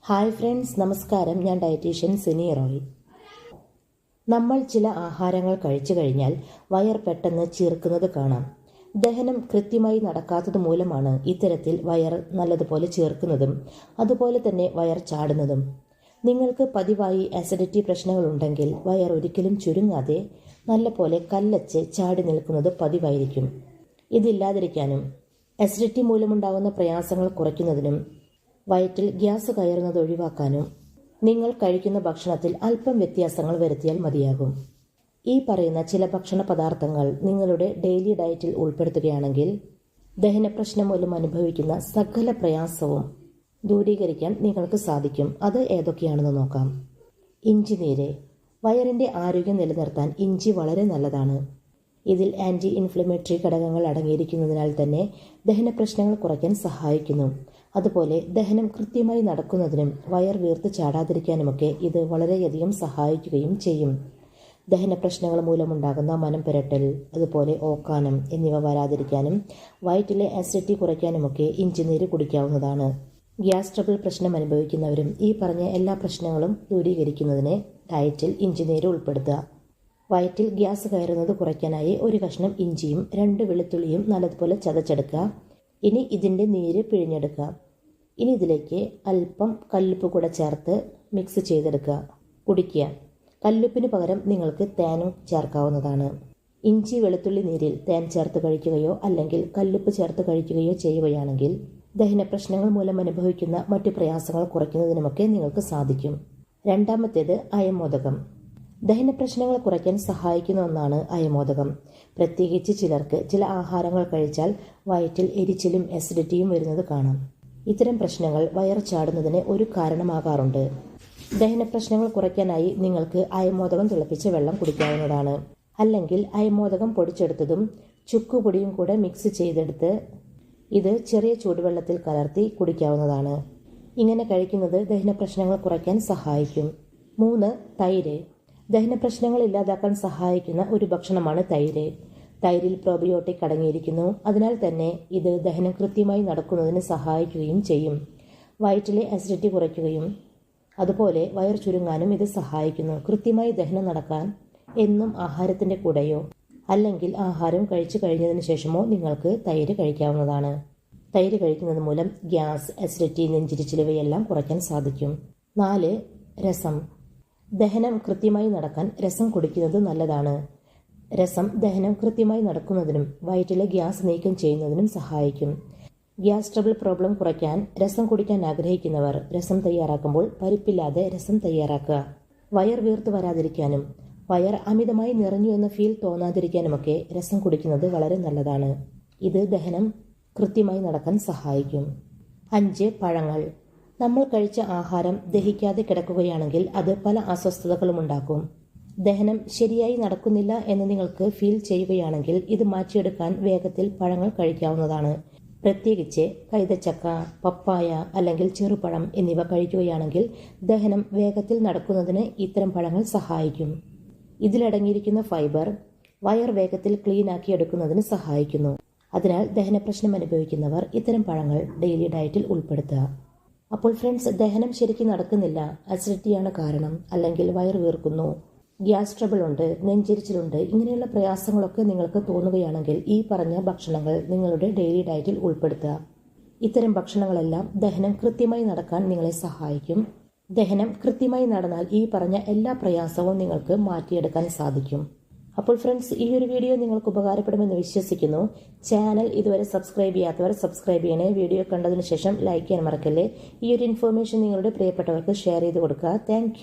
Hi friends, നമസ്കാരം. ഞാൻ dietitian Sini Roy. നമ്മൾ ചില ആഹാരങ്ങൾ കഴിച്ചു കഴിഞ്ഞാൽ വയർ പെട്ടെന്ന് ചീർക്കുന്നത് കാണാം. ദഹനം കൃത്യമായി നടക്കാത്തത് മൂലമാണ് ഇത്തരത്തിൽ വയർ നല്ലതുപോലെ ചീർക്കുന്നതും അതുപോലെ തന്നെ വയർ ചാടുന്നതും. നിങ്ങൾക്ക് പതിവായി അസിഡിറ്റി പ്രശ്നങ്ങളുണ്ടെങ്കിൽ വയർ ഒരിക്കലും ചുരുങ്ങാതെ നല്ലപോലെ കല്ലച്ച് ചാടി നിൽക്കുന്നത് പതിവായിരിക്കും. ഇതില്ലാതിരിക്കാനും അസിഡിറ്റി മൂലമുണ്ടാകുന്ന പ്രയാസങ്ങൾ കുറയ്ക്കുന്നതിനും വയറ്റിൽ ഗ്യാസ് കയറുന്നത് ഒഴിവാക്കാനും നിങ്ങൾ കഴിക്കുന്ന ഭക്ഷണത്തിൽ അല്പം വ്യത്യാസങ്ങൾ വരുത്തിയാൽ മതിയാകും. ഈ പറയുന്ന ചില ഭക്ഷണ പദാർത്ഥങ്ങൾ നിങ്ങളുടെ ഡെയിലി ഡയറ്റിൽ ഉൾപ്പെടുത്തുകയാണെങ്കിൽ ദഹന പ്രശ്നം മൂലം അനുഭവിക്കുന്ന സകല പ്രയാസവും ദൂരീകരിക്കാൻ നിങ്ങൾക്ക് സാധിക്കും. അത് ഏതൊക്കെയാണെന്ന് നോക്കാം. ഇഞ്ചിനീര്. വയറിൻ്റെ ആരോഗ്യം നിലനിർത്താൻ ഇഞ്ചി വളരെ നല്ലതാണ്. ഇതിൽ ആൻറ്റി ഇൻഫ്ലമേറ്ററി ഘടകങ്ങൾ അടങ്ങിയിരിക്കുന്നതിനാൽ തന്നെ ദഹന പ്രശ്നങ്ങൾ കുറയ്ക്കാൻ സഹായിക്കുന്നു. അതുപോലെ ദഹനം കൃത്യമായി നടക്കുന്നതിനും വയർ വീർത്ത് ചാടാതിരിക്കാനുമൊക്കെ ഇത് വളരെയധികം സഹായിക്കുകയും ചെയ്യും. ദഹന പ്രശ്നങ്ങൾ മൂലമുണ്ടാകുന്ന മനം പുരട്ടൽ, അതുപോലെ ഓക്കാനം എന്നിവ വരാതിരിക്കാനും വയറ്റിലെ ആസിഡിറ്റി കുറയ്ക്കാനുമൊക്കെ ഇഞ്ചിനീര് കുടിക്കാവുന്നതാണ്. ഗ്യാസ് ട്രബിൾ പ്രശ്നം അനുഭവിക്കുന്നവരും ഈ പറഞ്ഞ എല്ലാ പ്രശ്നങ്ങളും ദൂരീകരിക്കുന്നതിന് ഡയറ്റിൽ ഇഞ്ചിനീര് ഉൾപ്പെടുത്തുക. വയറ്റിൽ ഗ്യാസ് കയറുന്നത് കുറയ്ക്കാനായി ഒരു കഷ്ണം ഇഞ്ചിയും 2 വെളുത്തുള്ളിയും നല്ലതുപോലെ ചതച്ചെടുക്കുക. ഇനി ഇതിൻ്റെ നീര് പിഴിഞ്ഞെടുക്കുക. ഇനി ഇതിലേക്ക് അല്പം കല്ലുപ്പ് കൂടെ ചേർത്ത് മിക്സ് ചെയ്തെടുക്കുക, കുടിക്കുക. കല്ലുപ്പിന് പകരം നിങ്ങൾക്ക് തേനും ചേർക്കാവുന്നതാണ്. ഇഞ്ചി വെളുത്തുള്ളി നീരിൽ തേൻ ചേർത്ത് കഴിക്കുകയോ അല്ലെങ്കിൽ കല്ലുപ്പ് ചേർത്ത് കഴിക്കുകയോ ചെയ്യുകയാണെങ്കിൽ ദഹന പ്രശ്നങ്ങൾ മൂലം അനുഭവിക്കുന്ന മറ്റു പ്രയാസങ്ങൾ കുറയ്ക്കുന്നതിനുമൊക്കെ നിങ്ങൾക്ക് സാധിക്കും. രണ്ടാമത്തേത് അയമോദകം. ദഹന പ്രശ്നങ്ങൾ കുറയ്ക്കാൻ സഹായിക്കുന്ന ഒന്നാണ് അയമോദകം. പ്രത്യേകിച്ച് ചിലർക്ക് ചില ആഹാരങ്ങൾ കഴിച്ചാൽ വയറ്റിൽ എരിച്ചിലും അസിഡിറ്റിയും വരുന്നത് കാണാം. ഇത്തരം പ്രശ്നങ്ങൾ വയർ ചാടുന്നതിന് ഒരു കാരണമാകാറുണ്ട്. ദഹന പ്രശ്നങ്ങൾ കുറയ്ക്കാനായി നിങ്ങൾക്ക് അയമോദകം തിളപ്പിച്ച വെള്ളം കുടിക്കാവുന്നതാണ്. അല്ലെങ്കിൽ അയമോദകം പൊടിച്ചെടുത്തതും ചുക്കുപൊടിയും കൂടെ മിക്സ് ചെയ്തെടുത്ത് ഇത് ചെറിയ ചൂടുവെള്ളത്തിൽ കലർത്തി കുടിക്കാവുന്നതാണ്. ഇങ്ങനെ കഴിക്കുന്നത് ദഹന പ്രശ്നങ്ങൾ കുറയ്ക്കാൻ സഹായിക്കും. 3. തൈര്. ദഹന പ്രശ്നങ്ങൾ ഇല്ലാതാക്കാൻ സഹായിക്കുന്ന ഒരു ഭക്ഷണമാണ് തൈര്. തൈരിൽ പ്രോബയോട്ടിക് അടങ്ങിയിരിക്കുന്നു. അതിനാൽ തന്നെ ഇത് ദഹനം കൃത്യമായി നടക്കുന്നതിന് സഹായിക്കുകയും ചെയ്യും. വയറ്റിലെ അസിഡിറ്റി കുറയ്ക്കുകയും അതുപോലെ വയർ ചുരുങ്ങാനും ഇത് സഹായിക്കുന്നു. കൃത്യമായി ദഹനം നടക്കാൻ എന്നും ആഹാരത്തിൻ്റെ കൂടെയോ അല്ലെങ്കിൽ ആഹാരം കഴിച്ചു കഴിഞ്ഞതിന് ശേഷമോ നിങ്ങൾക്ക് തൈര് കഴിക്കാവുന്നതാണ്. തൈര് കഴിക്കുന്നത് മൂലം ഗ്യാസ്, അസിഡിറ്റി, നെഞ്ചിരിച്ചിൽ ഇവയെല്ലാം കുറയ്ക്കാൻ സാധിക്കും. 4. രസം. ദഹനം കൃത്യമായി നടക്കാൻ രസം കുടിക്കുന്നത് നല്ലതാണ്. രസം ദഹനം കൃത്യമായി നടക്കുന്നതിനും വയറ്റിലെ ഗ്യാസ് നീക്കം ചെയ്യുന്നതിനും സഹായിക്കും. ഗ്യാസ് ട്രബിൾ പ്രോബ്ലം കുറയ്ക്കാൻ രസം കുടിക്കാൻ ആഗ്രഹിക്കുന്നവർ രസം തയ്യാറാക്കുമ്പോൾ പരിപ്പില്ലാതെ രസം തയ്യാറാക്കുക. വയർ വീർത്ത് വരാതിരിക്കാനും വയർ അമിതമായി നിറഞ്ഞു എന്ന ഫീൽ തോന്നാതിരിക്കാനുമൊക്കെ രസം കുടിക്കുന്നത് വളരെ നല്ലതാണ്. ഇത് ദഹനം കൃത്യമായി നടക്കാൻ സഹായിക്കും. 5. പഴങ്ങൾ. നമ്മൾ കഴിച്ച ആഹാരം ദഹിക്കാതെ കിടക്കുകയാണെങ്കിൽ അത് പല അസ്വസ്ഥതകളും ഉണ്ടാക്കും. ദഹനം ശരിയായി നടക്കുന്നില്ല എന്ന് നിങ്ങൾക്ക് ഫീൽ ചെയ്യുകയാണെങ്കിൽ ഇത് മാറ്റിയെടുക്കാൻ വേഗത്തിൽ പഴങ്ങൾ കഴിക്കാവുന്നതാണ്. പ്രത്യേകിച്ച് കൈതച്ചക്ക, പപ്പായ അല്ലെങ്കിൽ ചെറുപഴം എന്നിവ കഴിക്കുകയാണെങ്കിൽ ദഹനം വേഗത്തിൽ നടക്കുന്നതിന് ഇത്തരം പഴങ്ങൾ സഹായിക്കും. ഇതിലടങ്ങിയിരിക്കുന്ന ഫൈബർ വയർ വേഗത്തിൽ ക്ലീൻ ആക്കി എടുക്കുന്നതിന് സഹായിക്കുന്നു. അതിനാൽ ദഹന പ്രശ്നം അനുഭവിക്കുന്നവർ ഇത്തരം പഴങ്ങൾ ഡെയിലി ഡയറ്റിൽ ഉൾപ്പെടുത്തുക. അപ്പോൾ ഫ്രണ്ട്സ്, ദഹനം ശരിക്കും നടക്കുന്നില്ല, അസിഡിറ്റിയാണ് കാരണം, അല്ലെങ്കിൽ വയർ വീർക്കുന്നു, ഗ്യാസ് ട്രബിൾ ഉണ്ട്, നെഞ്ചരിച്ചിലുണ്ട്, ഇങ്ങനെയുള്ള പ്രയാസങ്ങളൊക്കെ നിങ്ങൾക്ക് തോന്നുകയാണെങ്കിൽ ഈ പറഞ്ഞ ഭക്ഷണങ്ങൾ നിങ്ങളുടെ ഡെയിലി ഡയറ്റിൽ ഉൾപ്പെടുത്തുക. ഇത്തരം ഭക്ഷണങ്ങളെല്ലാം ദഹനം കൃത്യമായി നടക്കാൻ നിങ്ങളെ സഹായിക്കും. ദഹനം കൃത്യമായി നടന്നാൽ ഈ പറഞ്ഞ എല്ലാ പ്രയാസവും നിങ്ങൾക്ക് മാറ്റിയെടുക്കാൻ സാധിക്കും. അപ്പോൾ ഫ്രണ്ട്സ്, ഈ ഒരു വീഡിയോ നിങ്ങൾക്ക് ഉപകാരപ്പെടുമെന്ന് വിശ്വസിക്കുന്നു. ചാനൽ ഇതുവരെ സബ്സ്ക്രൈബ് ചെയ്യാത്തവർ സബ്സ്ക്രൈബ് ചെയ്യണേ. വീഡിയോ കണ്ടതിന് ശേഷം ലൈക്ക് ചെയ്യാൻ മറക്കല്ലേ. ഈ ഒരു ഇൻഫോർമേഷൻ നിങ്ങളുടെ പ്രിയപ്പെട്ടവർക്ക് ഷെയർ ചെയ്ത് കൊടുക്കുക. താങ്ക്